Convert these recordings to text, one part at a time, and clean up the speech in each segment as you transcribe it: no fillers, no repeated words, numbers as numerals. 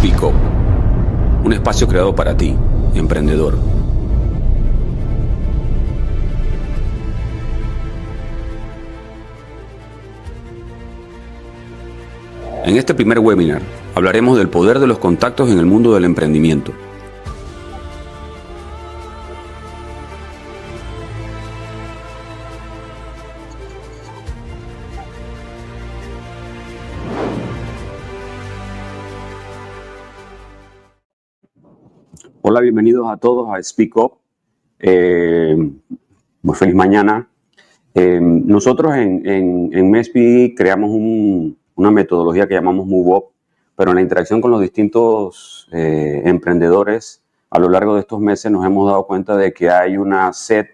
Speak Up, un espacio creado para ti, emprendedor. En este primer webinar hablaremos del poder de los contactos en el mundo del emprendimiento. Hola, bienvenidos a todos a Speak Up. Muy feliz mañana. Nosotros en MESPI creamos una metodología que llamamos Move Up, pero en la interacción con los distintos emprendedores a lo largo de estos meses nos hemos dado cuenta de que hay una sed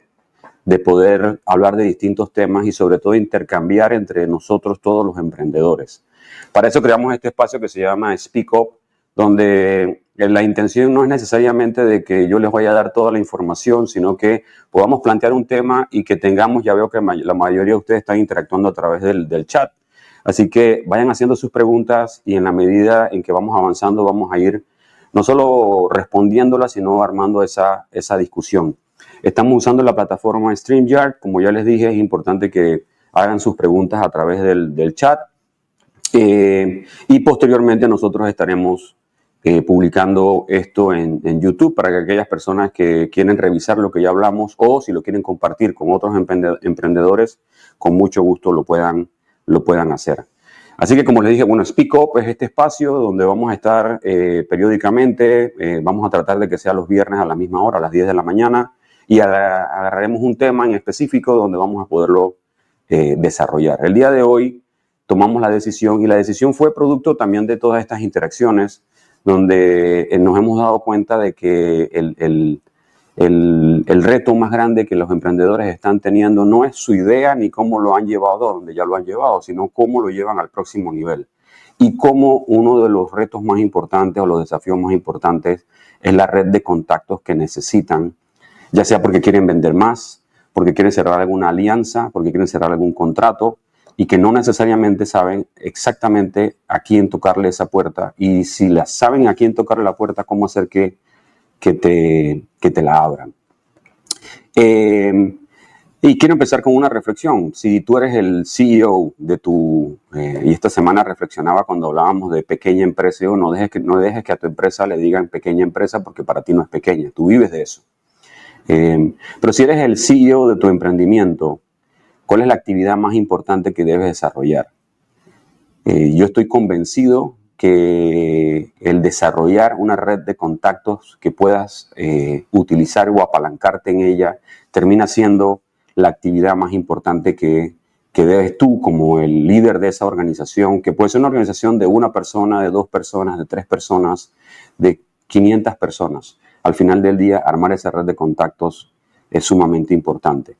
de poder hablar de distintos temas y sobre todo intercambiar entre nosotros todos los emprendedores. Para eso creamos este espacio que se llama Speak Up, donde la intención no es necesariamente de que yo les vaya a dar toda la información, sino que podamos plantear un tema y que tengamos, ya veo que la mayoría de ustedes están interactuando a través del chat. Así que vayan haciendo sus preguntas y en la medida en que vamos avanzando vamos a ir no solo respondiéndolas, sino armando esa discusión. Estamos usando la plataforma StreamYard. Como ya les dije, es importante que hagan sus preguntas a través del chat. Y posteriormente nosotros estaremos publicando esto en YouTube para que aquellas personas que quieren revisar lo que ya hablamos o si lo quieren compartir con otros emprendedores, con mucho gusto lo puedan hacer. Así que como les dije, bueno, Speak Up es este espacio donde vamos a estar periódicamente, vamos a tratar de que sea los viernes a la misma hora, a las 10 de la mañana, y agarraremos un tema en específico donde vamos a poderlo desarrollar. El día de hoy tomamos la decisión y la decisión fue producto también de todas estas interacciones donde nos hemos dado cuenta de que el reto más grande que los emprendedores están teniendo no es su idea ni cómo lo han llevado a donde ya lo han llevado, sino cómo lo llevan al próximo nivel. Y cómo uno de los retos más importantes o los desafíos más importantes es la red de contactos que necesitan, ya sea porque quieren vender más, porque quieren cerrar alguna alianza, porque quieren cerrar algún contrato, y que no necesariamente saben exactamente a quién tocarle esa puerta, y si saben a quién tocarle la puerta, cómo hacer que te la abran. Y quiero empezar con una reflexión. Si tú eres el CEO de y esta semana reflexionaba cuando hablábamos de pequeña empresa, no dejes que a tu empresa le digan pequeña empresa porque para ti no es pequeña, tú vives de eso. Pero si eres el CEO de tu emprendimiento, ¿cuál es la actividad más importante que debes desarrollar? Yo estoy convencido que el desarrollar una red de contactos que puedas utilizar o apalancarte en ella termina siendo la actividad más importante que debes tú como el líder de esa organización, que puede ser una organización de una persona, de 2 personas, de 3 personas, de 500 personas. Al final del día, armar esa red de contactos es sumamente importante.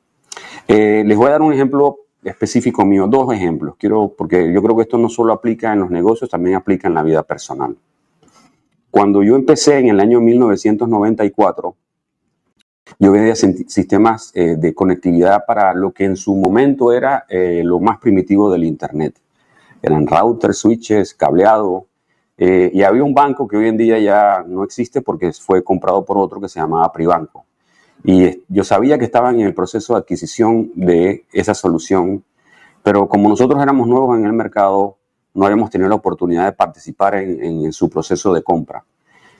Les voy a dar un ejemplo específico mío, 2 ejemplos, porque yo creo que esto no solo aplica en los negocios, también aplica en la vida personal. Cuando yo empecé en el año 1994, yo veía sistemas de conectividad para lo que en su momento era lo más primitivo del Internet. Eran routers, switches, cableado, y había un banco que hoy en día ya no existe porque fue comprado por otro que se llamaba Pribanco. Y yo sabía que estaban en el proceso de adquisición de esa solución, pero como nosotros éramos nuevos en el mercado, no habíamos tenido la oportunidad de participar en su proceso de compra.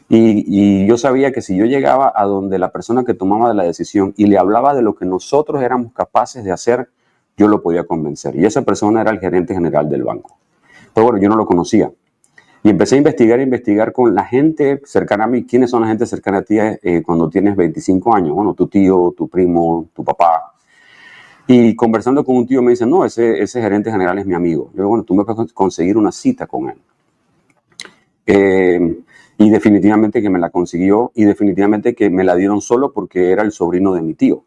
Y yo sabía que si yo llegaba a donde la persona que tomaba la decisión y le hablaba de lo que nosotros éramos capaces de hacer, yo lo podía convencer. Y esa persona era el gerente general del banco. Pero bueno, yo no lo conocía. Y empecé a investigar con la gente cercana a mí. ¿Quiénes son la gente cercana a ti cuando tienes 25 años? Bueno, tu tío, tu primo, tu papá. Y conversando con un tío me dice, no, ese gerente general es mi amigo. Yo digo, bueno, tú me puedes conseguir una cita con él. Y definitivamente que me la consiguió y definitivamente que me la dieron solo porque era el sobrino de mi tío.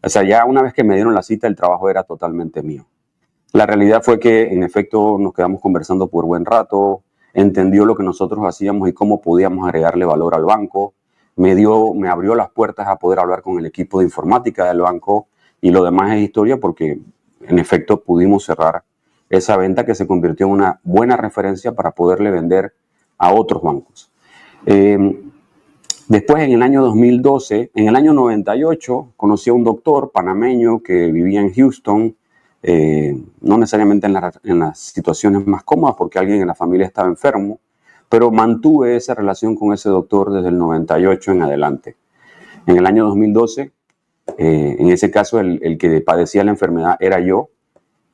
O sea, ya una vez que me dieron la cita, el trabajo era totalmente mío. La realidad fue que, en efecto, nos quedamos conversando por buen rato, entendió lo que nosotros hacíamos y cómo podíamos agregarle valor al banco, me abrió las puertas a poder hablar con el equipo de informática del banco y lo demás es historia porque, en efecto, pudimos cerrar esa venta que se convirtió en una buena referencia para poderle vender a otros bancos. Después, en el año 2012, en el año 98, conocí a un doctor panameño que vivía en Houston, no necesariamente en las situaciones más cómodas porque alguien en la familia estaba enfermo, pero mantuve esa relación con ese doctor desde el 98 en adelante. En el año 2012, en ese caso, el que padecía la enfermedad era yo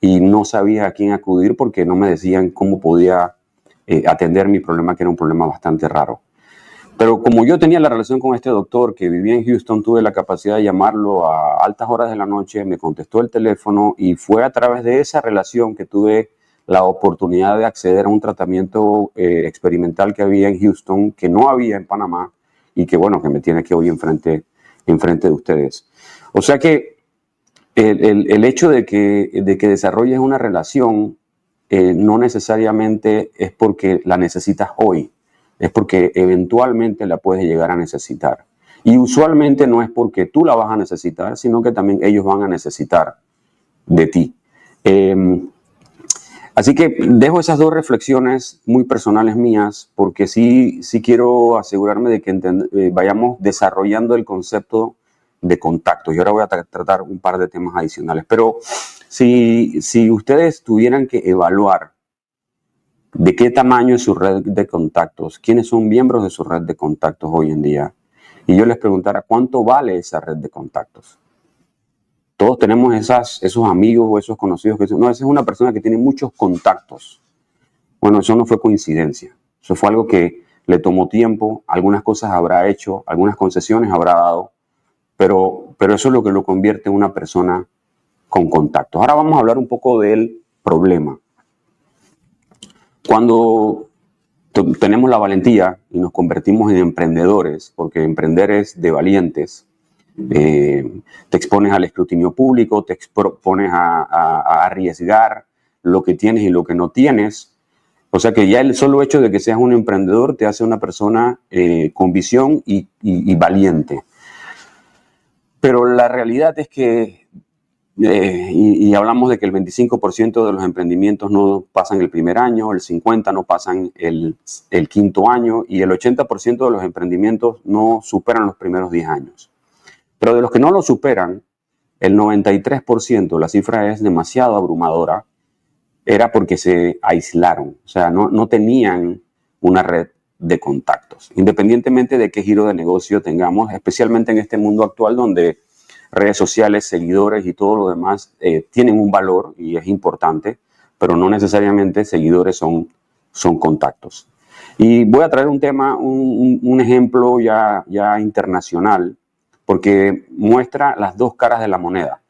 y no sabía a quién acudir porque no me decían cómo podía atender mi problema, que era un problema bastante raro. Pero como yo tenía la relación con este doctor que vivía en Houston, tuve la capacidad de llamarlo a altas horas de la noche, me contestó el teléfono y fue a través de esa relación que tuve la oportunidad de acceder a un tratamiento experimental que había en Houston, que no había en Panamá y que, bueno, que me tiene que hoy enfrente de ustedes. O sea que el hecho de que desarrolles una relación no necesariamente es porque la necesitas hoy. Es porque eventualmente la puedes llegar a necesitar. Y usualmente no es porque tú la vas a necesitar, sino que también ellos van a necesitar de ti. Así que dejo esas dos reflexiones muy personales mías, porque sí quiero asegurarme de que vayamos desarrollando el concepto de contacto. Y ahora voy a tratar un par de temas adicionales. Pero si ustedes tuvieran que evaluar ¿de qué tamaño es su red de contactos? ¿Quiénes son miembros de su red de contactos hoy en día? Y yo les preguntara, ¿cuánto vale esa red de contactos? Todos tenemos esos amigos o esos conocidos que dicen, no, esa es una persona que tiene muchos contactos. Bueno, eso no fue coincidencia. Eso fue algo que le tomó tiempo, algunas cosas habrá hecho, algunas concesiones habrá dado, pero eso es lo que lo convierte en una persona con contactos. Ahora vamos a hablar un poco del problema. Cuando tenemos la valentía y nos convertimos en emprendedores, porque emprender es de valientes, te expones al escrutinio público, te expones a arriesgar lo que tienes y lo que no tienes. O sea que ya el solo hecho de que seas un emprendedor te hace una persona con visión y valiente. Pero la realidad es que y hablamos de que el 25% de los emprendimientos no pasan el primer año, el 50% no pasan el quinto año y el 80% de los emprendimientos no superan los primeros 10 años. Pero de los que no lo superan, el 93%, la cifra es demasiado abrumadora, era porque se aislaron, o sea, no tenían una red de contactos, independientemente de qué giro de negocio tengamos, especialmente en este mundo actual donde redes sociales, seguidores y todo lo demás tienen un valor y es importante, pero no necesariamente seguidores son contactos. Y voy a traer un tema, un ejemplo ya internacional, porque muestra las dos caras de la moneda.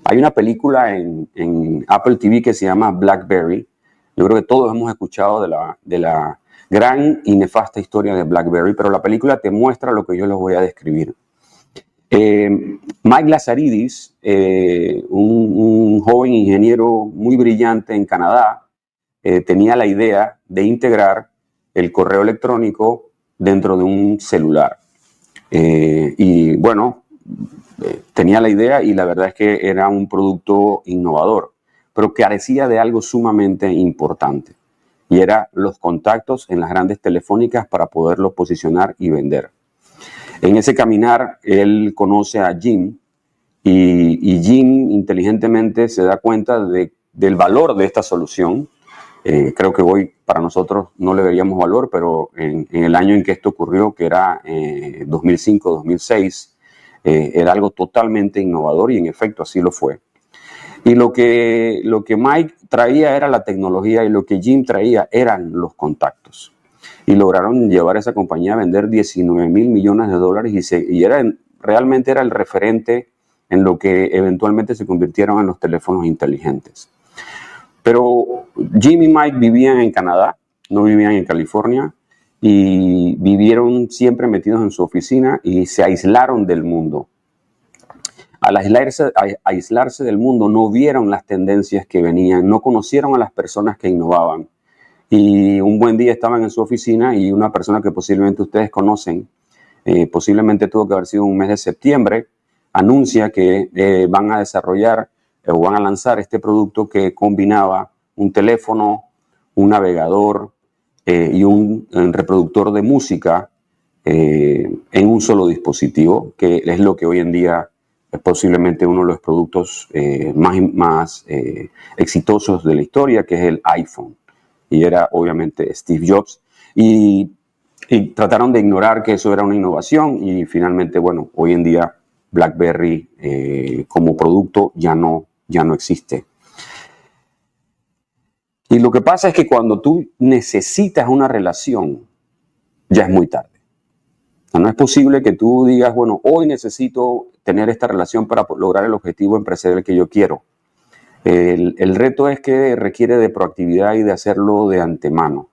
Hay una película en Apple TV que se llama BlackBerry. Yo creo que todos hemos escuchado de la gran y nefasta historia de BlackBerry, pero la película te muestra lo que yo les voy a describir. Mike Lazaridis, un joven ingeniero muy brillante en Canadá, tenía la idea de integrar el correo electrónico dentro de un celular. Y bueno, tenía la idea y la verdad es que era un producto innovador, pero carecía de algo sumamente importante y era los contactos en las grandes telefónicas para poderlos posicionar y vender. En ese caminar, él conoce a Jim y Jim inteligentemente se da cuenta del valor de esta solución. Creo que hoy para nosotros no le veríamos valor, pero en el año en que esto ocurrió, que era 2005-2006, era algo totalmente innovador y en efecto así lo fue. Y lo que Mike traía era la tecnología y lo que Jim traía eran los contactos. Y lograron llevar a esa compañía a vender 19 mil millones de dólares y realmente era el referente en lo que eventualmente se convirtieron en los teléfonos inteligentes. Pero Jim y Mike vivían en Canadá, no vivían en California y vivieron siempre metidos en su oficina y se aislaron del mundo. Al aislarse del mundo no vieron las tendencias que venían, no conocieron a las personas que innovaban. Y un buen día estaban en su oficina y una persona que posiblemente ustedes conocen, posiblemente tuvo que haber sido un mes de septiembre, anuncia que van a desarrollar o van a lanzar este producto que combinaba un teléfono, un navegador, y un reproductor de música en un solo dispositivo, que es lo que hoy en día es posiblemente uno de los productos más exitosos de la historia, que es el iPhone. Y era obviamente Steve Jobs. Y trataron de ignorar que eso era una innovación y finalmente, bueno, hoy en día BlackBerry como producto ya no existe. Y lo que pasa es que cuando tú necesitas una relación, ya es muy tarde. O sea, no es posible que tú digas, bueno, hoy necesito tener esta relación para lograr el objetivo empresarial que yo quiero. El reto es que requiere de proactividad y de hacerlo de antemano.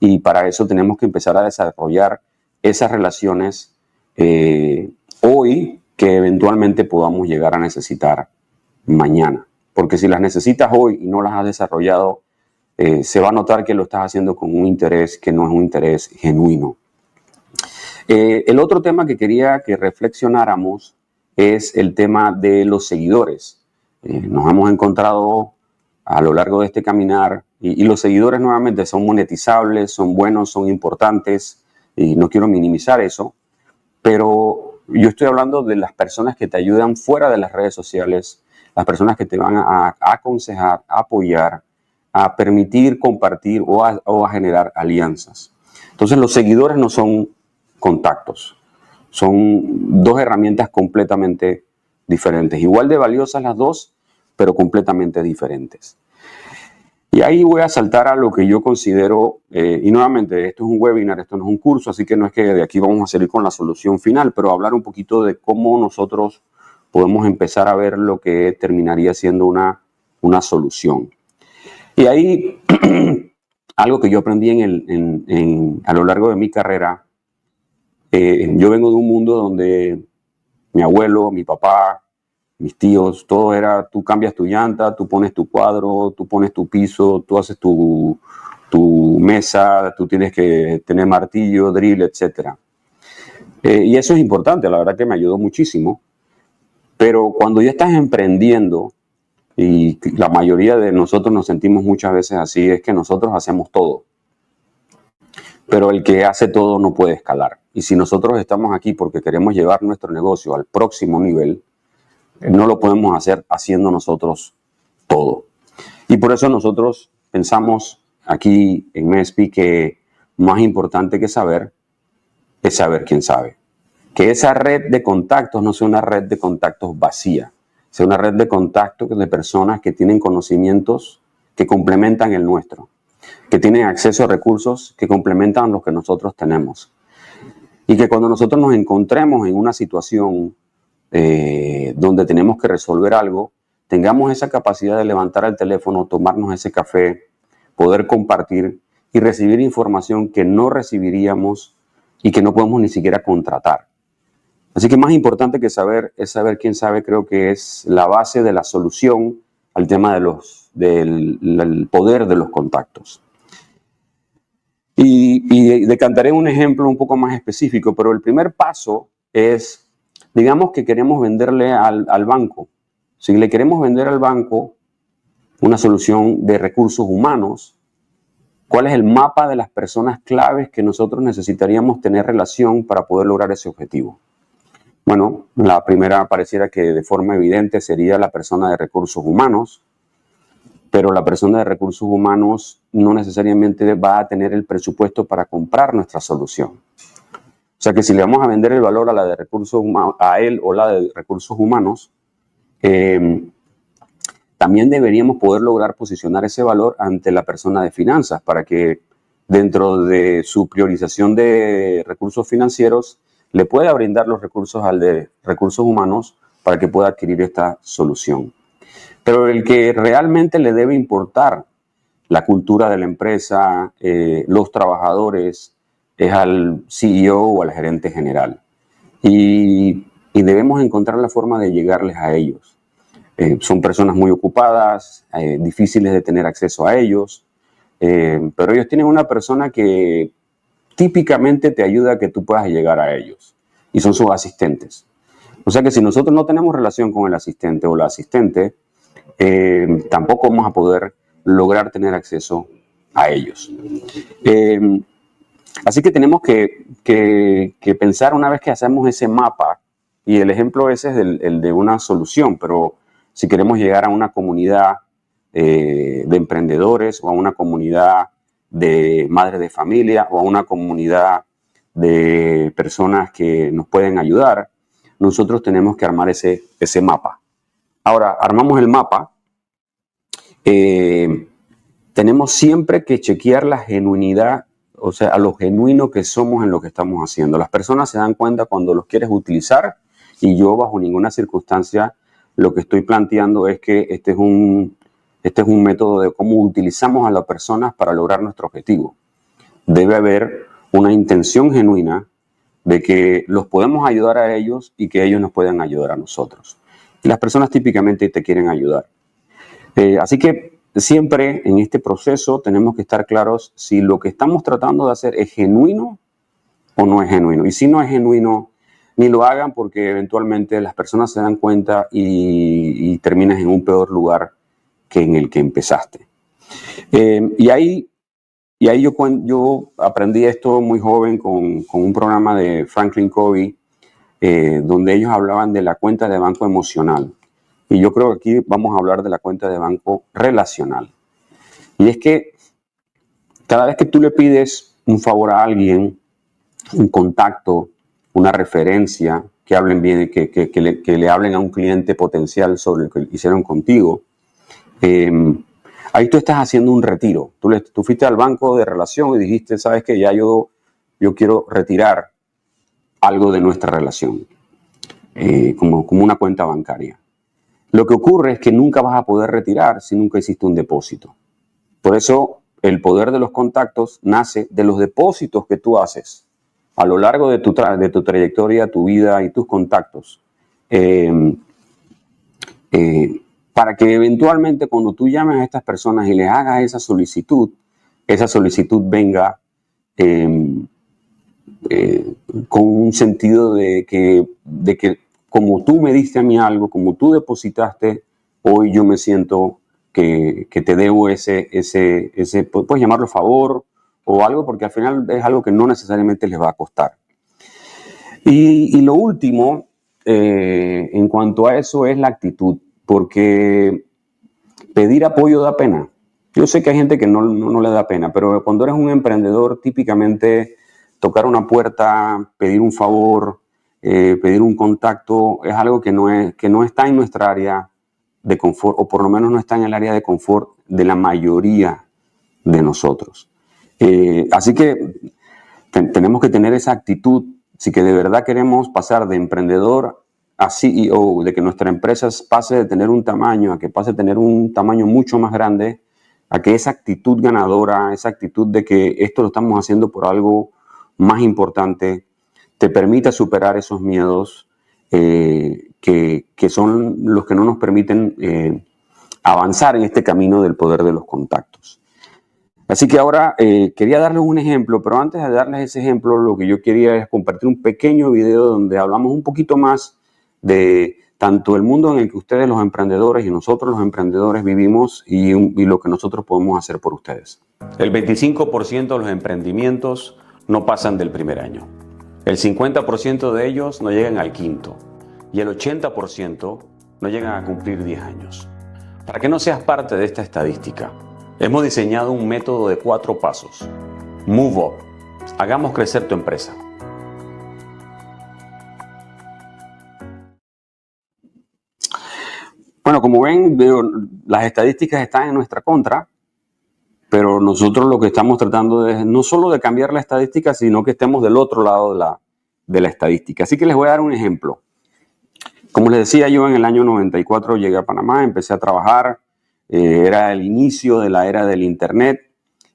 Y para eso tenemos que empezar a desarrollar esas relaciones hoy que eventualmente podamos llegar a necesitar mañana. Porque si las necesitas hoy y no las has desarrollado, se va a notar que lo estás haciendo con un interés que no es un interés genuino. El otro tema que quería que reflexionáramos es el tema de los seguidores. Nos hemos encontrado a lo largo de este caminar y los seguidores nuevamente son monetizables, son buenos, son importantes y no quiero minimizar eso, pero yo estoy hablando de las personas que te ayudan fuera de las redes sociales, las personas que te van a aconsejar, a apoyar, a permitir compartir o a generar alianzas. Entonces los seguidores no son contactos, son dos herramientas completamente diferentes, igual de valiosas las dos, pero completamente diferentes. Y ahí voy a saltar a lo que yo considero, y nuevamente esto es un webinar, esto no es un curso, así que no es que de aquí vamos a salir con la solución final, pero hablar un poquito de cómo nosotros podemos empezar a ver lo que terminaría siendo una solución. Y ahí algo que yo aprendí a lo largo de mi carrera, yo vengo de un mundo donde mi abuelo, mi papá, mis tíos, todo era, tú cambias tu llanta, tú pones tu cuadro, tú pones tu piso, tú haces tu mesa, tú tienes que tener martillo, drill, etc. Y eso es importante, la verdad que me ayudó muchísimo. Pero cuando ya estás emprendiendo, y la mayoría de nosotros nos sentimos muchas veces así, es que nosotros hacemos todo. Pero el que hace todo no puede escalar. Y si nosotros estamos aquí porque queremos llevar nuestro negocio al próximo nivel, no lo podemos hacer haciendo nosotros todo. Y por eso nosotros pensamos aquí en MESPI que más importante que saber es saber quién sabe. Que esa red de contactos no sea una red de contactos vacía, sea una red de contactos de personas que tienen conocimientos que complementan el nuestro, que tienen acceso a recursos que complementan los que nosotros tenemos. Y que cuando nosotros nos encontremos en una situación donde tenemos que resolver algo, tengamos esa capacidad de levantar el teléfono, tomarnos ese café, poder compartir y recibir información que no recibiríamos y que no podemos ni siquiera contratar. Así que más importante que saber es saber quién sabe, creo que es la base de la solución al tema del poder de los contactos. Y decantaré un ejemplo un poco más específico, pero el primer paso es, digamos que queremos venderle al banco. Si le queremos vender al banco una solución de recursos humanos, ¿cuál es el mapa de las personas claves que nosotros necesitaríamos tener relación para poder lograr ese objetivo? Bueno, la primera pareciera que de forma evidente sería la persona de recursos humanos, pero la persona de recursos humanos no necesariamente va a tener el presupuesto para comprar nuestra solución. O sea que si le vamos a vender el valor a la de recursos humanos, a él o la de recursos humanos, también deberíamos poder lograr posicionar ese valor ante la persona de finanzas para que dentro de su priorización de recursos financieros le pueda brindar los recursos al de recursos humanos para que pueda adquirir esta solución. Pero el que realmente le debe importar la cultura de la empresa, los trabajadores, es al CEO o al gerente general. Y debemos encontrar la forma de llegarles a ellos. Son personas muy ocupadas, difíciles de tener acceso a ellos, pero ellos tienen una persona que típicamente te ayuda a que tú puedas llegar a ellos y son sus asistentes. O sea que si nosotros no tenemos relación con el asistente o la asistente, tampoco vamos a poder lograr tener acceso a ellos. Así que tenemos que pensar una vez que hacemos ese mapa, y el ejemplo ese es el de una solución, pero si queremos llegar a una comunidad de emprendedores o a una comunidad de madres de familia o a una comunidad de personas que nos pueden ayudar, nosotros tenemos que armar ese mapa. Ahora, armamos el mapa. Tenemos siempre que chequear la genuinidad, o sea, a lo genuino que somos en lo que estamos haciendo. Las personas se dan cuenta cuando los quieres utilizar, y yo bajo ninguna circunstancia lo que estoy planteando es que este es un método de cómo utilizamos a las personas para lograr nuestro objetivo. Debe haber una intención genuina de que los podemos ayudar a ellos y que ellos nos puedan ayudar a nosotros. Y las personas típicamente te quieren ayudar. Así que siempre en este proceso tenemos que estar claros si lo que estamos tratando de hacer es genuino o no es genuino. Y si no es genuino, ni lo hagan, porque eventualmente las personas se dan cuenta y terminas en un peor lugar que en el que empezaste. Y ahí yo aprendí esto muy joven con un programa de Franklin Covey, donde ellos hablaban de la cuenta de banco emocional. Y yo creo que aquí vamos a hablar de la cuenta de banco relacional. Y es que cada vez que tú le pides un favor a alguien, un contacto, una referencia, que hablen bien, que le hablen a un cliente potencial sobre lo que hicieron contigo, ahí tú estás haciendo un retiro. Tú fuiste al banco de relación y dijiste, sabes que ya yo quiero retirar algo de nuestra relación, como una cuenta bancaria. Lo que ocurre es que nunca vas a poder retirar si nunca hiciste un depósito. Por eso el poder de los contactos nace de los depósitos que tú haces a lo largo de tu trayectoria, tu vida y tus contactos. Para que eventualmente cuando tú llames a estas personas y les hagas esa solicitud venga con un sentido de que como tú me diste a mí algo, como tú depositaste, hoy yo me siento que te debo ese, puedes llamarlo favor o algo, porque al final es algo que no necesariamente les va a costar. Y lo último, en cuanto a eso, es la actitud, porque pedir apoyo da pena. Yo sé que hay gente que no le da pena, pero cuando eres un emprendedor, típicamente tocar una puerta, pedir un favor, pedir un contacto, es algo que no está en nuestra área de confort, o por lo menos no está en el área de confort de la mayoría de nosotros. Así que tenemos que tener esa actitud, si que de verdad queremos pasar de emprendedor a CEO, de que nuestra empresa pase de tener un tamaño a que pase a tener un tamaño mucho más grande, a que esa actitud ganadora, esa actitud de que esto lo estamos haciendo por algo más importante, te permita superar esos miedos que son los que no nos permiten avanzar en este camino del poder de los contactos. Así que ahora quería darles un ejemplo, pero antes de darles ese ejemplo, lo que yo quería es compartir un pequeño video donde hablamos un poquito más de tanto el mundo en el que ustedes los emprendedores y nosotros los emprendedores vivimos y lo que nosotros podemos hacer por ustedes. El 25% de los emprendimientos no pasan del primer año. El 50% de ellos no llegan al quinto y el 80% no llegan a cumplir 10 años. Para que no seas parte de esta estadística, hemos diseñado un método de 4 pasos. Move Up. Hagamos crecer tu empresa. Bueno, como ven, las estadísticas están en nuestra contra, pero nosotros lo que estamos tratando es no solo de cambiar la estadística, sino que estemos del otro lado de la estadística. Así que les voy a dar un ejemplo. Como les decía, yo en el año 94 llegué a Panamá, empecé a trabajar, era el inicio de la era del internet,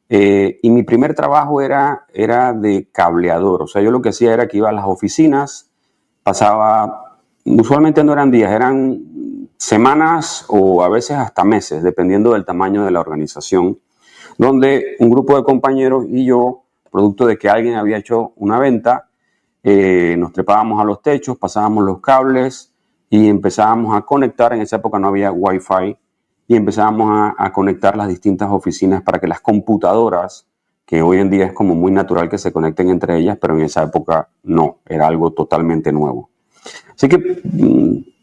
y mi primer trabajo era de cableador. O sea, yo lo que hacía era que iba a las oficinas, pasaba, usualmente no eran días, eran semanas o a veces hasta meses, dependiendo del tamaño de la organización, donde un grupo de compañeros y yo, producto de que alguien había hecho una venta, nos trepábamos a los techos, pasábamos los cables y empezábamos a conectar. En esa época no había Wi-Fi, y empezábamos a conectar las distintas oficinas para que las computadoras, que hoy en día es como muy natural que se conecten entre ellas, pero en esa época no, era algo totalmente nuevo. Así que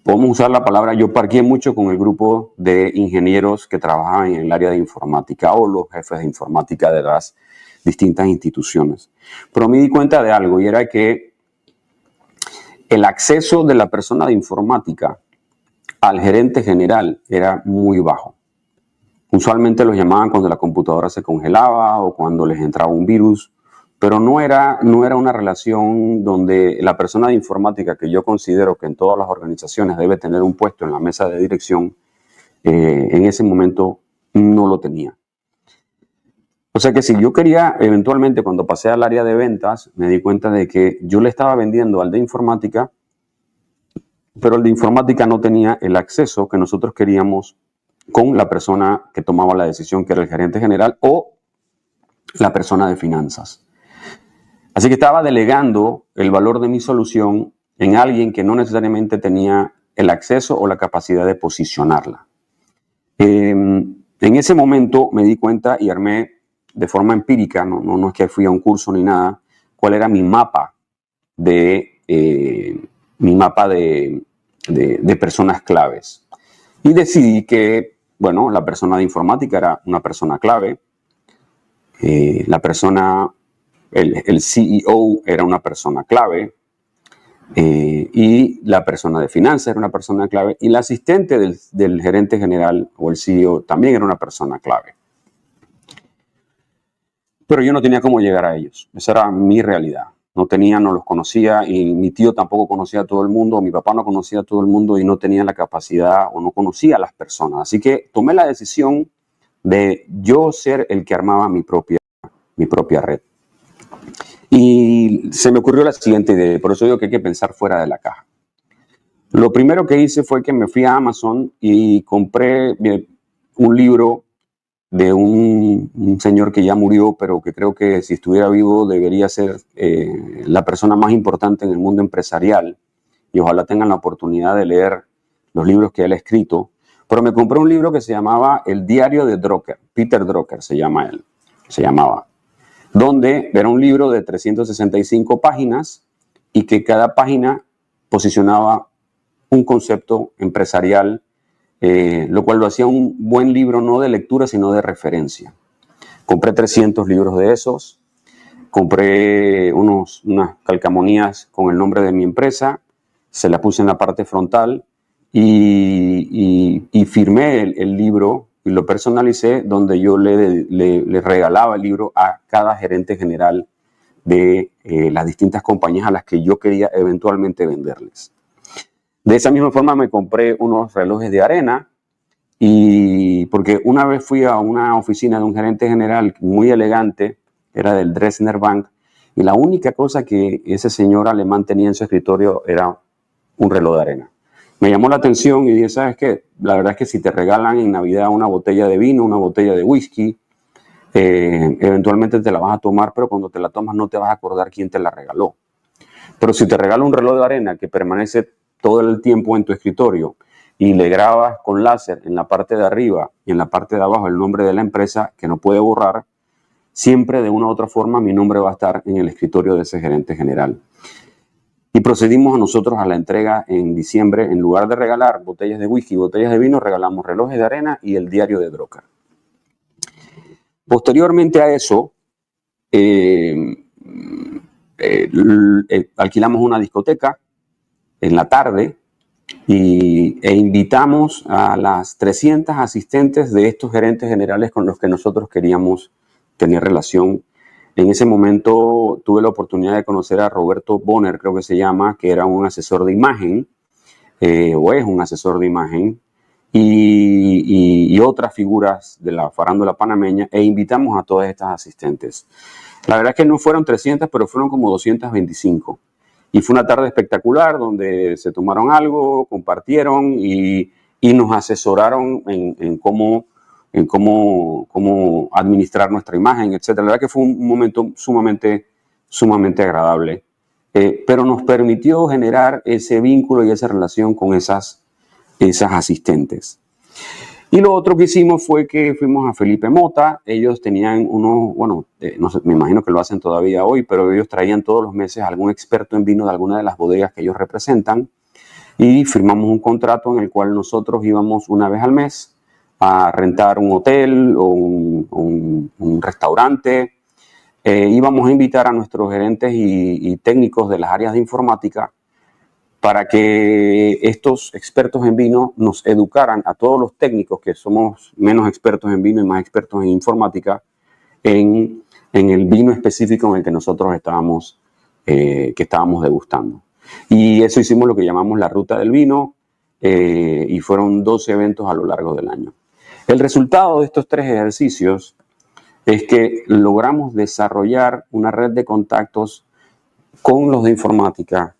podemos usar la palabra, yo parqué mucho con el grupo de ingenieros que trabajaban en el área de informática o los jefes de informática de las distintas instituciones. Pero me di cuenta de algo y era que el acceso de la persona de informática al gerente general era muy bajo. Usualmente los llamaban cuando la computadora se congelaba o cuando les entraba un virus, pero no era una relación donde la persona de informática, que yo considero que en todas las organizaciones debe tener un puesto en la mesa de dirección, en ese momento no lo tenía. O sea que si yo quería, eventualmente cuando pasé al área de ventas, me di cuenta de que yo le estaba vendiendo al de informática, pero el de informática no tenía el acceso que nosotros queríamos con la persona que tomaba la decisión, que era el gerente general o la persona de finanzas. Así que estaba delegando el valor de mi solución en alguien que no necesariamente tenía el acceso o la capacidad de posicionarla. En ese momento me di cuenta y armé de forma empírica, no es que fui a un curso ni nada, cuál era mi mapa de personas claves. Y decidí que, bueno, la persona de informática era una persona clave, el CEO era una persona clave, y la persona de finanzas era una persona clave, y el asistente del gerente general o el CEO también era una persona clave. Pero yo no tenía cómo llegar a ellos. Esa era mi realidad. No los conocía, y mi tío tampoco conocía a todo el mundo, mi papá no conocía a todo el mundo y no tenía la capacidad o no conocía a las personas. Así que tomé la decisión de yo ser el que armaba mi propia red. Y se me ocurrió la siguiente idea, por eso digo que hay que pensar fuera de la caja. Lo primero que hice fue que me fui a Amazon y compré un libro de un señor que ya murió, pero que creo que si estuviera vivo debería ser la persona más importante en el mundo empresarial, y ojalá tengan la oportunidad de leer los libros que él ha escrito. Pero me compré un libro que se llamaba El Diario de Drucker, Peter Drucker se llamaba, donde era un libro de 365 páginas y que cada página posicionaba un concepto empresarial, lo cual lo hacía un buen libro no de lectura sino de referencia. Compré 300 libros de esos, compré unas calcamonías con el nombre de mi empresa, se la puse en la parte frontal y firmé el libro y lo personalicé, donde yo le regalaba el libro a cada gerente general de las distintas compañías a las que yo quería eventualmente venderles. De esa misma forma me compré unos relojes de arena, y porque una vez fui a una oficina de un gerente general muy elegante, era del Dresdner Bank, y la única cosa que ese señor alemán tenía en su escritorio era un reloj de arena. Me llamó la atención y dije, ¿sabes qué? La verdad es que si te regalan en Navidad una botella de vino, una botella de whisky, eventualmente te la vas a tomar, pero cuando te la tomas no te vas a acordar quién te la regaló. Pero si te regalo un reloj de arena que permanece todo el tiempo en tu escritorio y le grabas con láser en la parte de arriba y en la parte de abajo el nombre de la empresa, que no puede borrar, siempre de una u otra forma mi nombre va a estar en el escritorio de ese gerente general. Y procedimos a nosotros a la entrega en diciembre. En lugar de regalar botellas de whisky y botellas de vino, regalamos relojes de arena y el diario de Drucker. Posteriormente a eso, alquilamos una discoteca en la tarde e invitamos a las 300 asistentes de estos gerentes generales con los que nosotros queríamos tener relación. En ese momento tuve la oportunidad de conocer a Roberto Bonner, creo que se llama, que era un asesor de imagen, o es un asesor de imagen, y otras figuras de la farándula panameña, e invitamos a todas estas asistentes. La verdad es que no fueron 300, pero fueron como 225. Y fue una tarde espectacular donde se tomaron algo, compartieron y nos asesoraron en cómo administrar nuestra imagen, etc. La verdad que fue un momento sumamente agradable, pero nos permitió generar ese vínculo y esa relación con esas asistentes. Y lo otro que hicimos fue que fuimos a Felipe Mota. Ellos tenían unos, bueno, no sé, me imagino que lo hacen todavía hoy, pero ellos traían todos los meses a algún experto en vino de alguna de las bodegas que ellos representan y firmamos un contrato en el cual nosotros íbamos una vez al mes a rentar un hotel o un restaurante. Íbamos a invitar a nuestros gerentes y técnicos de las áreas de informática para que estos expertos en vino nos educaran a todos los técnicos que somos menos expertos en vino y más expertos en informática en el vino específico en el que nosotros estábamos degustando. Y eso hicimos lo que llamamos la ruta del vino y fueron 12 eventos a lo largo del año. El resultado de estos 3 ejercicios es que logramos desarrollar una red de contactos con los de informática,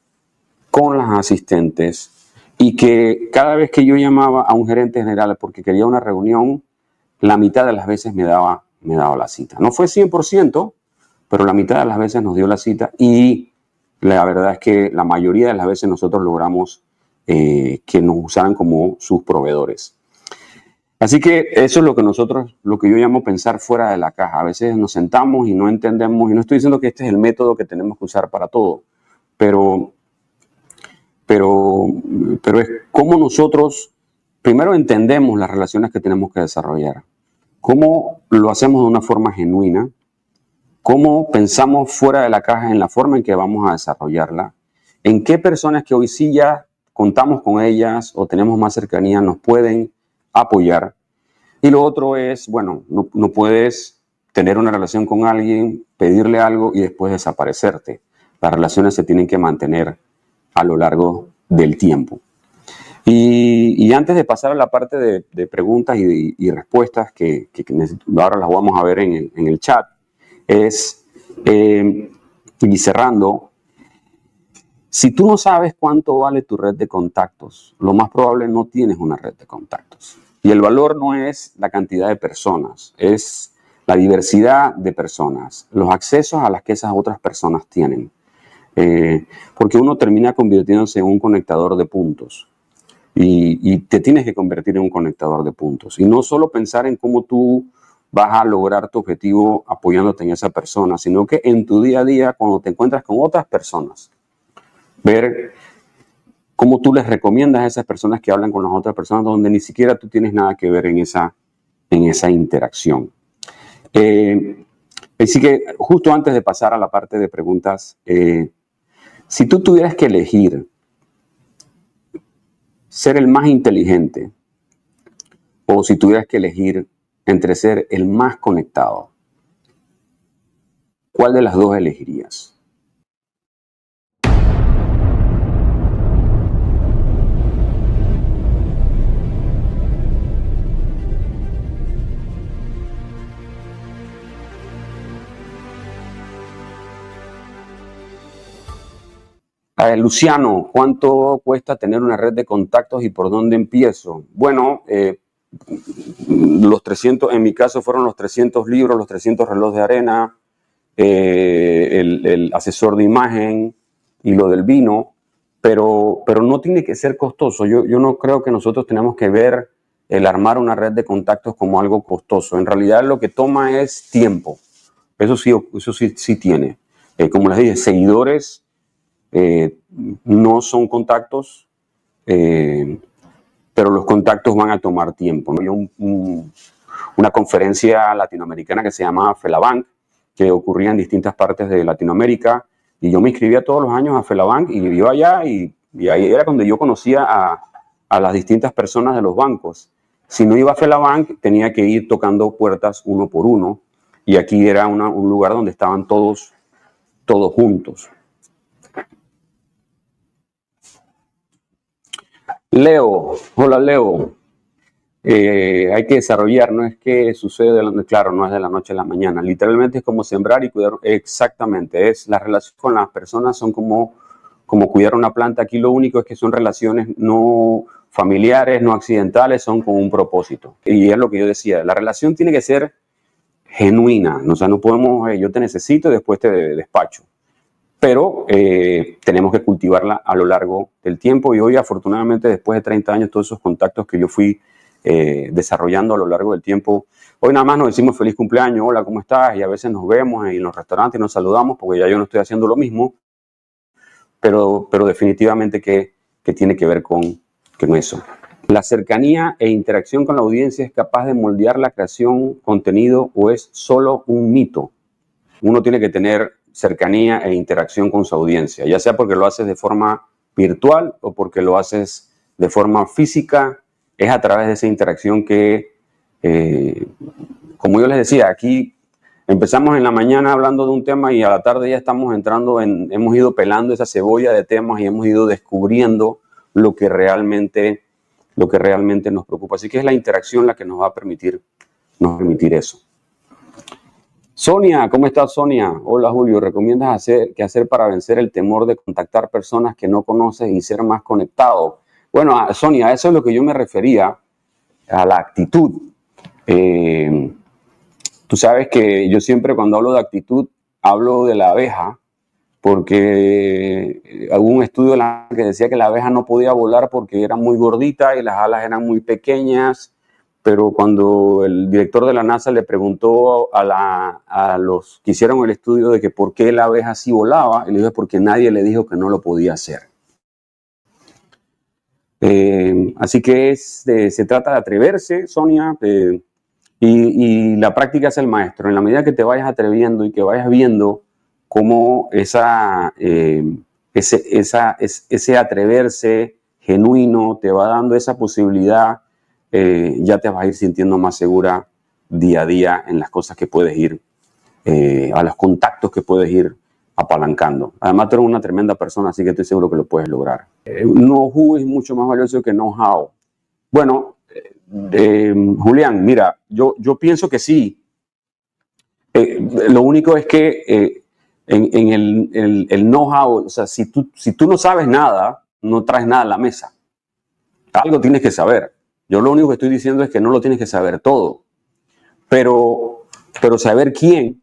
con las asistentes, y que cada vez que yo llamaba a un gerente general porque quería una reunión, la mitad de las veces me daba la cita. No fue 100%, pero la mitad de las veces nos dio la cita y la verdad es que la mayoría de las veces nosotros logramos que nos usaran como sus proveedores. Así que eso es lo que yo llamo pensar fuera de la caja. A veces nos sentamos y no entendemos, y no estoy diciendo que este es el método que tenemos que usar para todo, pero es cómo nosotros primero entendemos las relaciones que tenemos que desarrollar, cómo lo hacemos de una forma genuina, cómo pensamos fuera de la caja en la forma en que vamos a desarrollarla, en qué personas que hoy sí ya contamos con ellas o tenemos más cercanía nos pueden apoyar. Y lo otro es, bueno, no puedes tener una relación con alguien, pedirle algo y después desaparecerte. Las relaciones se tienen que mantener a lo largo del tiempo. Y antes de pasar a la parte de preguntas y respuestas que ahora las vamos a ver en el chat, y cerrando, si tú no sabes cuánto vale tu red de contactos, lo más probable no tienes una red de contactos. Y el valor no es la cantidad de personas, es la diversidad de personas, los accesos a las que esas otras personas tienen. Porque uno termina convirtiéndose en un conectador de puntos y te tienes que convertir en un conectador de puntos. Y no solo pensar en cómo tú vas a lograr tu objetivo apoyándote en esa persona, sino que en tu día a día, cuando te encuentras con otras personas, ver cómo tú les recomiendas a esas personas que hablan con las otras personas donde ni siquiera tú tienes nada que ver en esa interacción. Así que justo antes de pasar a la parte de preguntas, si tú tuvieras que elegir ser el más inteligente o si tuvieras que elegir entre ser el más conectado, ¿cuál de las dos elegirías? Luciano, ¿cuánto cuesta tener una red de contactos y por dónde empiezo? Bueno, los 300, en mi caso fueron los 300 libros, los 300 relojes de arena, el asesor de imagen y lo del vino, pero no tiene que ser costoso. Yo no creo que nosotros tenemos que ver el armar una red de contactos como algo costoso. En realidad lo que toma es tiempo. Eso sí tiene. Como les dije, seguidores no son contactos, pero los contactos van a tomar tiempo. Hay una conferencia latinoamericana que se llama FELABANC, que ocurría en distintas partes de Latinoamérica, y yo me inscribía todos los años a FELABANC y iba allá, y ahí era donde yo conocía a las distintas personas de los bancos. Si no iba a FELABANC, tenía que ir tocando puertas uno por uno, y aquí era un lugar donde estaban todos juntos. Leo, hola Leo. Hay que desarrollar, no es que sucede, claro, no es de la noche a la mañana, literalmente es como sembrar y cuidar, exactamente, es la relación con las personas son como cuidar una planta. Aquí lo único es que son relaciones no familiares, no accidentales, son con un propósito. Y es lo que yo decía, la relación tiene que ser genuina, o sea, no podemos, yo te necesito y después te despacho. Pero tenemos que cultivarla a lo largo del tiempo y hoy afortunadamente después de 30 años todos esos contactos que yo fui desarrollando a lo largo del tiempo. Hoy nada más nos decimos feliz cumpleaños, hola, ¿cómo estás? Y a veces nos vemos en los restaurantes y nos saludamos porque ya yo no estoy haciendo lo mismo, pero definitivamente que tiene que ver con eso. La cercanía e interacción con la audiencia es capaz de moldear la creación, contenido o es solo un mito. Uno tiene que tener cercanía e interacción con su audiencia, ya sea porque lo haces de forma virtual o porque lo haces de forma física. Es a través de esa interacción que, como yo les decía, aquí empezamos en la mañana hablando de un tema y a la tarde ya estamos entrando hemos ido pelando esa cebolla de temas y hemos ido descubriendo lo que realmente nos preocupa. Así que es la interacción la que nos va a permitir eso. Sonia, ¿cómo estás, Sonia? Hola, Julio. ¿Recomiendas qué hacer para vencer el temor de contactar personas que no conoces y ser más conectado? Bueno, Sonia, eso es lo que yo me refería, a la actitud. Tú sabes que yo siempre cuando hablo de actitud hablo de la abeja, porque hubo un estudio que decía que la abeja no podía volar porque era muy gordita y las alas eran muy pequeñas, pero cuando el director de la NASA le preguntó a los que hicieron el estudio de que por qué la abeja sí volaba, él dijo porque nadie le dijo que no lo podía hacer. Así que se trata de atreverse, Sonia, y la práctica es el maestro. En la medida que te vayas atreviendo y que vayas viendo cómo ese atreverse genuino te va dando esa posibilidad, ya te vas a ir sintiendo más segura día a día en las cosas que puedes ir, a los contactos que puedes ir apalancando. Además, tú eres una tremenda persona, así que estoy seguro que lo puedes lograr. Know-who es mucho más valioso que know-how. Bueno, Julián, mira, yo pienso que sí. Lo único es que en el know-how, o sea, si tú no sabes nada, no traes nada a la mesa. Algo tienes que saber. Yo lo único que estoy diciendo es que no lo tienes que saber todo. Pero saber quién,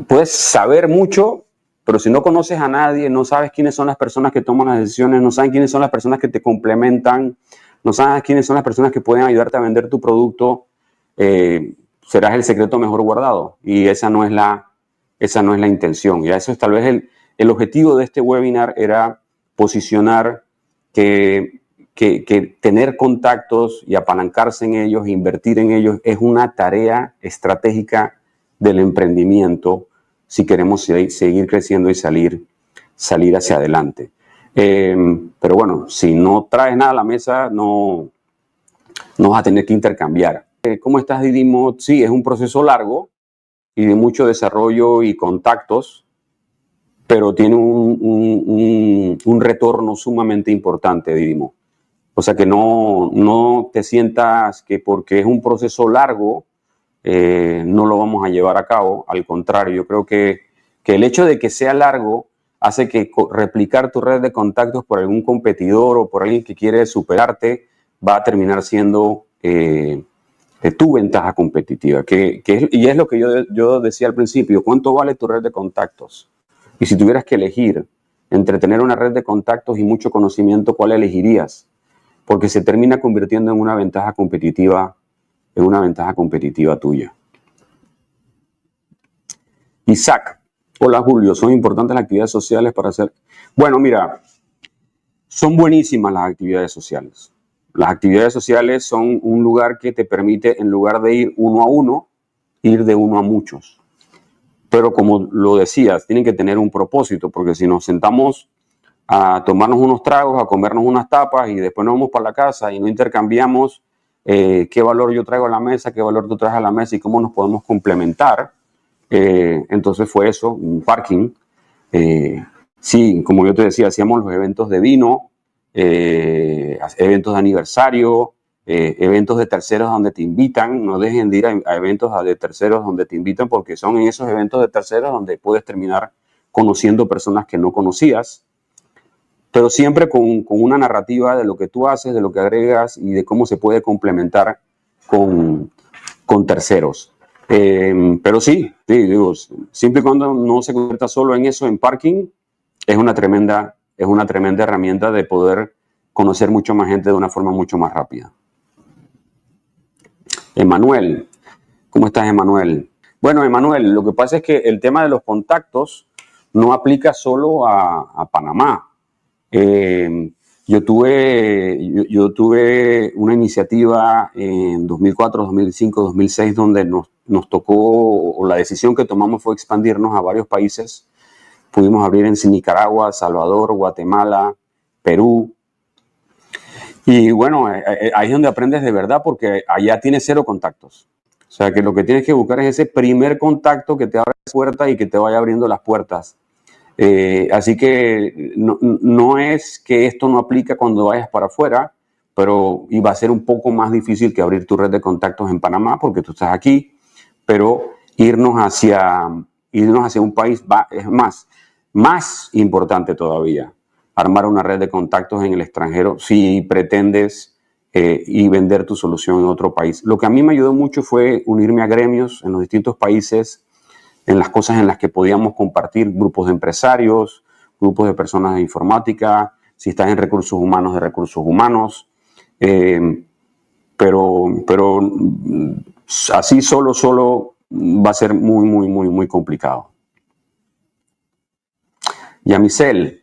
puedes saber mucho, pero si no conoces a nadie, no sabes quiénes son las personas que toman las decisiones, no sabes quiénes son las personas que te complementan, no sabes quiénes son las personas que pueden ayudarte a vender tu producto, serás el secreto mejor guardado. Y esa no es la intención. Y eso es tal vez el objetivo de este webinar, era posicionar que tener contactos y apalancarse en ellos, invertir en ellos, es una tarea estratégica del emprendimiento si queremos seguir creciendo y salir hacia adelante. Pero bueno, si no traes nada a la mesa, no vas a tener que intercambiar. ¿Cómo estás, Didimo? Sí, es un proceso largo y de mucho desarrollo y contactos, pero tiene un retorno sumamente importante, Didimo. O sea que no te sientas que porque es un proceso largo no lo vamos a llevar a cabo. Al contrario, yo creo que el hecho de que sea largo hace que replicar tu red de contactos por algún competidor o por alguien que quiere superarte va a terminar siendo tu ventaja competitiva. Y es lo que yo decía al principio, ¿cuánto vale tu red de contactos? Y si tuvieras que elegir entre tener una red de contactos y mucho conocimiento, ¿cuál elegirías? Porque se termina convirtiendo en una ventaja competitiva tuya. Isaac, hola Julio, ¿son importantes las actividades sociales para hacer? Bueno, mira, son buenísimas las actividades sociales. Las actividades sociales son un lugar que te permite, en lugar de ir uno a uno, ir de uno a muchos. Pero como lo decías, tienen que tener un propósito, porque si nos sentamos a tomarnos unos tragos, a comernos unas tapas y después nos vamos para la casa y no intercambiamos qué valor yo traigo a la mesa, qué valor tú traes a la mesa y cómo nos podemos complementar. Entonces fue eso, un parking. Sí, como yo te decía, hacíamos los eventos de vino, eventos de aniversario, eventos de terceros donde te invitan. No dejen de ir a eventos de terceros donde te invitan, porque son en esos eventos de terceros donde puedes terminar conociendo personas que no conocías, pero siempre con una narrativa de lo que tú haces, de lo que agregas y de cómo se puede complementar con terceros. Pero sí, digo, siempre y cuando no se convierta solo en eso, en parking, es una tremenda herramienta de poder conocer mucho más gente de una forma mucho más rápida. Emanuel, ¿cómo estás, Emanuel? Bueno, Emanuel, lo que pasa es que el tema de los contactos no aplica solo a Panamá. Yo tuve una iniciativa en 2004, 2005, 2006 donde nos tocó, o la decisión que tomamos fue expandirnos a varios países. Pudimos abrir en Nicaragua, Salvador, Guatemala, Perú. Y bueno, ahí es donde aprendes de verdad porque allá tienes 0 contactos. O sea que lo que tienes que buscar es ese primer contacto que te abra las puertas y que te vaya abriendo las puertas. Así que no es que esto no aplica cuando vayas para afuera, pero iba a ser un poco más difícil que abrir tu red de contactos en Panamá porque tú estás aquí, pero irnos hacia un país es más importante todavía. Armar una red de contactos en el extranjero si pretendes y vender tu solución en otro país. Lo que a mí me ayudó mucho fue unirme a gremios en los distintos países, en las cosas en las que podíamos compartir, grupos de empresarios, grupos de personas de informática, si estás en recursos humanos, de recursos humanos, pero así solo va a ser muy complicado. Yamisel,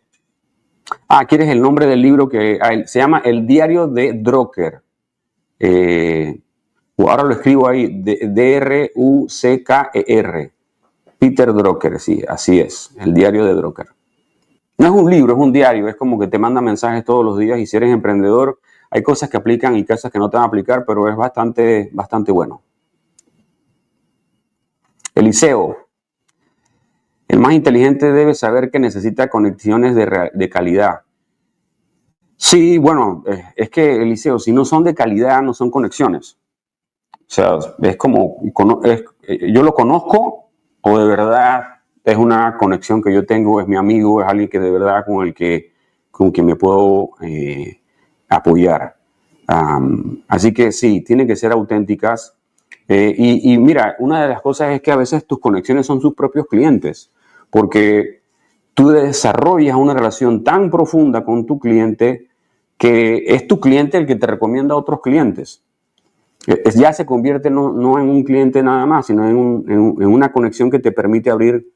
¿quieres el nombre del libro que se llama El Diario de Drucker? Ahora lo escribo ahí, D-R-U-C-K-E-R. Peter Drucker, sí, así es, El Diario de Drucker. No es un libro, es un diario, es como que te manda mensajes todos los días y si eres emprendedor, hay cosas que aplican y cosas que no te van a aplicar, pero es bastante bueno. Eliseo, el más inteligente debe saber que necesita conexiones de calidad. Sí, bueno, es que, Eliseo, si no son de calidad, no son conexiones. O sea, es como, yo lo conozco o de verdad es una conexión que yo tengo, es mi amigo, es alguien que de verdad con quien me puedo apoyar. Así que sí, tienen que ser auténticas. Y mira, una de las cosas es que a veces tus conexiones son sus propios clientes, porque tú desarrollas una relación tan profunda con tu cliente que es tu cliente el que te recomienda a otros clientes. Ya se convierte no en un cliente nada más, sino en una conexión que te permite abrir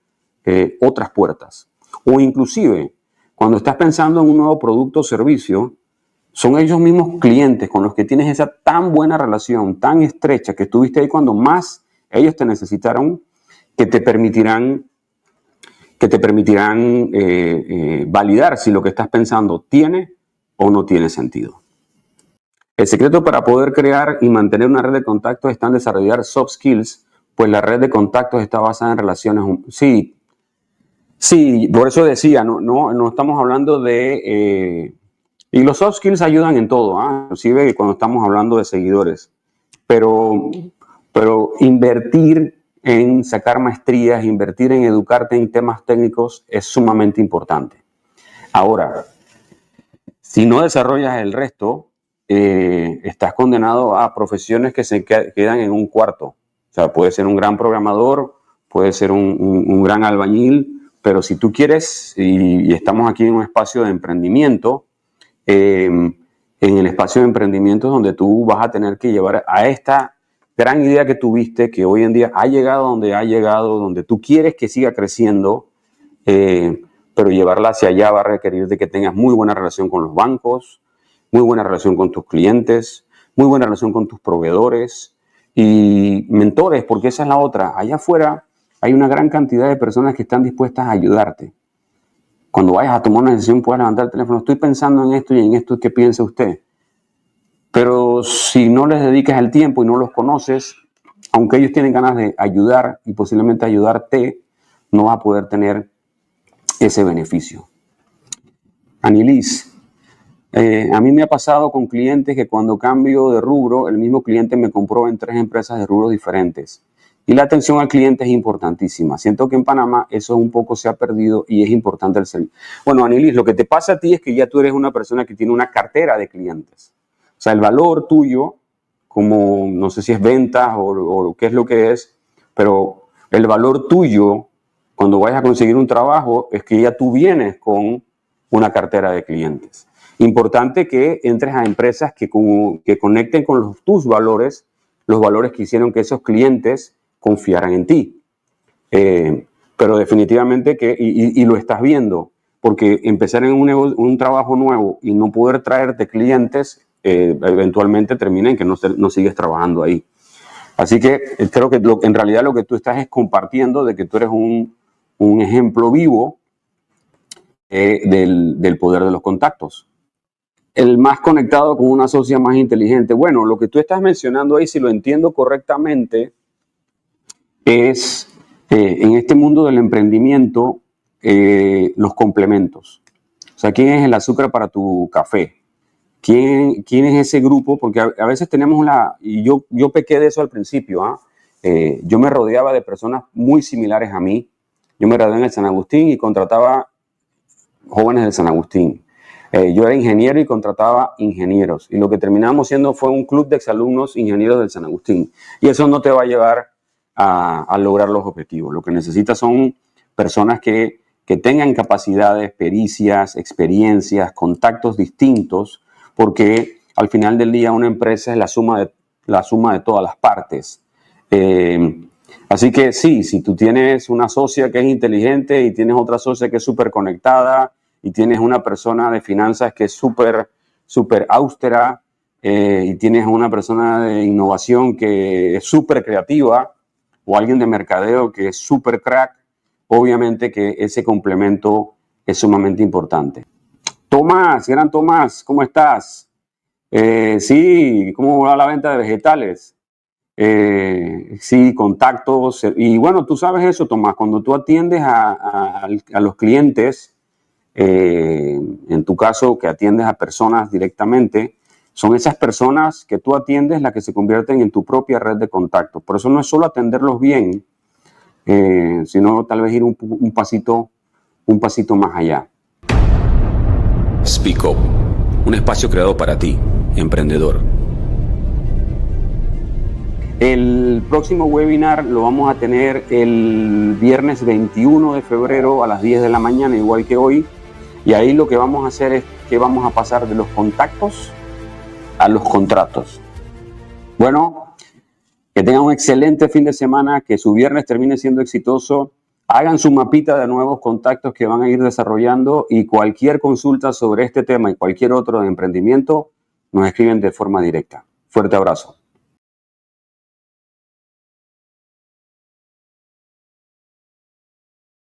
otras puertas. O inclusive, cuando estás pensando en un nuevo producto o servicio, son ellos mismos clientes con los que tienes esa tan buena relación, tan estrecha, que estuviste ahí cuando más ellos te necesitaron, que te permitirán validar si lo que estás pensando tiene o no tiene sentido. El secreto para poder crear y mantener una red de contactos está en desarrollar soft skills, pues la red de contactos está basada en relaciones. Sí, por eso decía, no estamos hablando de... y los soft skills ayudan en todo, inclusive cuando estamos hablando de seguidores. Pero invertir en sacar maestrías, invertir en educarte en temas técnicos es sumamente importante. Ahora, si no desarrollas el resto, estás condenado a profesiones que se quedan en un cuarto. O sea, puede ser un gran programador, puede ser un gran albañil, pero si tú quieres, y estamos aquí en un espacio de emprendimiento, en el espacio de emprendimiento es donde tú vas a tener que llevar a esta gran idea que tuviste, que hoy en día ha llegado donde tú quieres que siga creciendo, pero llevarla hacia allá va a requerir de que tengas muy buena relación con los bancos, muy buena relación con tus clientes, muy buena relación con tus proveedores y mentores, porque esa es la otra. Allá afuera hay una gran cantidad de personas que están dispuestas a ayudarte. Cuando vayas a tomar una decisión, puedes levantar el teléfono. Estoy pensando en esto y en esto, ¿qué piensa usted? Pero si no les dedicas el tiempo y no los conoces, aunque ellos tienen ganas de ayudar y posiblemente ayudarte, no vas a poder tener ese beneficio. Anilis, a mí me ha pasado con clientes que cuando cambio de rubro, el mismo cliente me compró en 3 empresas de rubros diferentes. Y la atención al cliente es importantísima. Siento que en Panamá eso un poco se ha perdido y es importante el servicio. Bueno, Anilis, lo que te pasa a ti es que ya tú eres una persona que tiene una cartera de clientes. O sea, el valor tuyo, como no sé si es ventas o qué es lo que es, pero el valor tuyo cuando vayas a conseguir un trabajo es que ya tú vienes con una cartera de clientes. Importante que entres a empresas que conecten con tus valores, los valores que hicieron que esos clientes confiaran en ti. Pero definitivamente y lo estás viendo, porque empezar en un trabajo nuevo y no poder traerte clientes, eventualmente termina en que no sigues trabajando ahí. Así que creo que en realidad lo que tú estás es compartiendo de que tú eres un ejemplo vivo del poder de los contactos. El más conectado con una socia más inteligente. Bueno, lo que tú estás mencionando ahí, si lo entiendo correctamente, es en este mundo del emprendimiento, los complementos. O sea, ¿quién es el azúcar para tu café? ¿Quién es ese grupo? Porque a veces tenemos y yo pequé de eso al principio. Yo me rodeaba de personas muy similares a mí. Yo me gradué en el San Agustín y contrataba jóvenes del San Agustín. Yo era ingeniero y contrataba ingenieros. Y lo que terminamos siendo fue un club de exalumnos ingenieros del San Agustín. Y eso no te va a llevar a lograr los objetivos. Lo que necesitas son personas que tengan capacidades, pericias, experiencias, contactos distintos, porque al final del día una empresa es la suma de todas las partes. Así que sí, si tú tienes una socia que es inteligente y tienes otra socia que es súper conectada y tienes una persona de finanzas que es súper austera y tienes una persona de innovación que es súper creativa o alguien de mercadeo que es súper crack, obviamente que ese complemento es sumamente importante. Tomás, gran Tomás, ¿cómo estás? Sí, ¿cómo va la venta de vegetales? Sí, contactos. Y bueno, tú sabes eso, Tomás, cuando tú atiendes a los clientes, en tu caso que atiendes a personas directamente, son esas personas que tú atiendes las que se convierten en tu propia red de contactos. Por eso no es solo atenderlos bien, sino tal vez ir un pasito más allá. Speak Up, un espacio creado para ti, emprendedor. El próximo webinar lo vamos a tener el viernes 21 de febrero a las 10 de la mañana, igual que hoy. Y ahí lo que vamos a hacer es que vamos a pasar de los contactos a los contratos. Bueno, que tengan un excelente fin de semana, que su viernes termine siendo exitoso. Hagan su mapita de nuevos contactos que van a ir desarrollando y cualquier consulta sobre este tema y cualquier otro de emprendimiento nos escriben de forma directa. Fuerte abrazo.